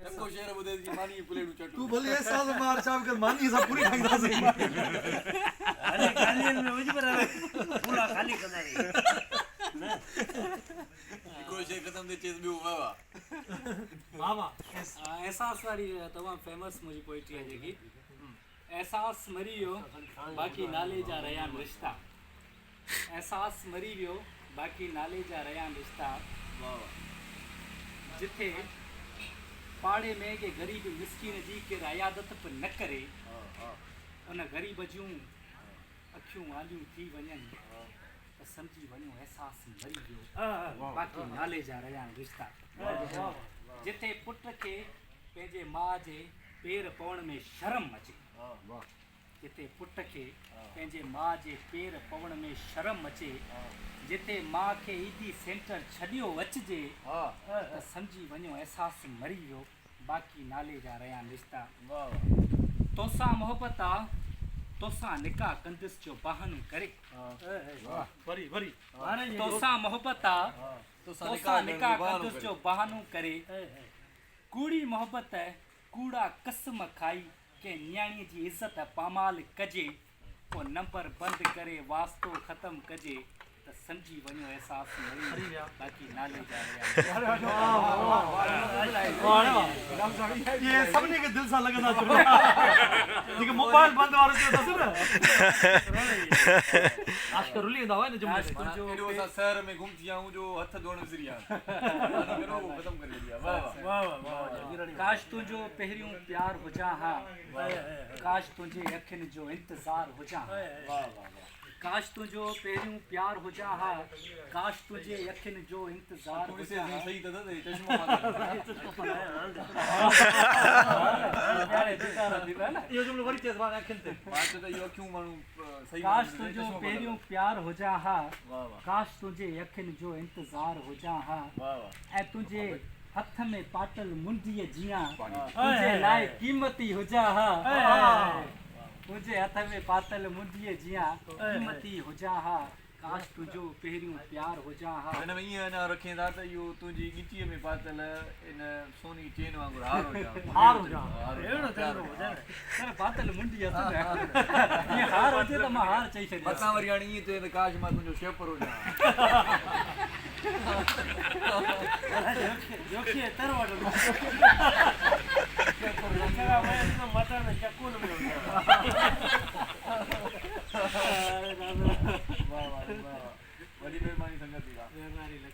एको शेर ॿुधे थी मानी प्लेट चटू तू भले ऐसा मार चाव कर मानी सब पूरी खाईंदा से अरे खाली में मुझे पर पूरा खाली कर दे एको शेर खत्म दे चीज बियो वाह वाह वाह एहसास वाली तमाम फेमस मुझी पोइट्री है जेकी एहसास मरी वियो बाक़ी नाले जा रहिया रिश्ता एहसास मरी वियो बाक़ी नाले जा रहिया रिश्ता जिथे पाड़े में के गरीब मिस्कीन जी के रियादत पे न करे उन गरीब जूं अखियूं आलियूं थी वञनि त समझी वञो एहसास मरी वियो बाक़ी नाले जा रहिया रिश्ता जिथे पुट खे पंहिंजे माउ जे पेर पवण में शर्म अचे जिथे पुट खे पंहिंजे माउ जे पेर पवण में शर्म अचे जिथे माउ खे ईदी सेंटर छॾियो अचिजे त सम्झी वञो एहसास मरी वियो बाक़ी नाले जा रहिया रिश्ता तोसां मोहबत आ तोसां निकाह कंदुसि जो बहानो करे वरी वरी तोसां मोहबत आ तोसां निकाह कंदुसि जो बहानो करे कूड़ी मोहबत कूड़ा कसम खाई के न्याणी जी इज़त पामाल कजे पोइ नंबर बंदि करे वास्तो ख़त्म कजे त सम्झी वञो एहसास मरी विया बाक़ी नाले जा ये सबने के दिल सा लगना चाहिए ठीक मोबाइल बंद वाले तो दस ना आजकल रुली ना है ना जुम्मन जो सा शहर में घूम थिया हूं जो हथ धोण विसरिया करो खत्म कर दिया वाह वाह वाह काश तुंहिंजो पहिरियों प्यार हुजां हा काश तुंहिंजे अखियुनि जो इंतज़ार हुजां काश तुंहिंजो पहिरियों प्यार हुजां हा काश तुंहिंजे अखियुनि जो इंतज़ार हुजां हा सही त चश्मा ये जुमलो वरी तेज बात अखिन ते बात तो यो क्यों मानू सही काश तुंहिंजो पहिरियों प्यार हुजां हा काश तुंहिंजे अखियुनि जो इंतज़ार हुजां हा ऐं तुंहिंजे हथ में पाटल मुंडीअ जियां तुंहिंजे लाइ क़ीमती हुजां हा तुंहिंजे हथ में पातल मुंडीअ जियां क़ीमती हुजां हा काश तुंहिंजो पहिरियों प्यार हुजां हा हिन में ईअं न रखें था त इहो तुंहिंजी गिटीअ में पातल इन सोनी चेन वांगुरु हार हुजां पर पातल मुंडी हथ में ईअं हार हुजे त मां हार चई छॾियां मथां वरी हाणे ईअं चए त काश मां तुंहिंजो शेपर हुजां जोखी तर वठो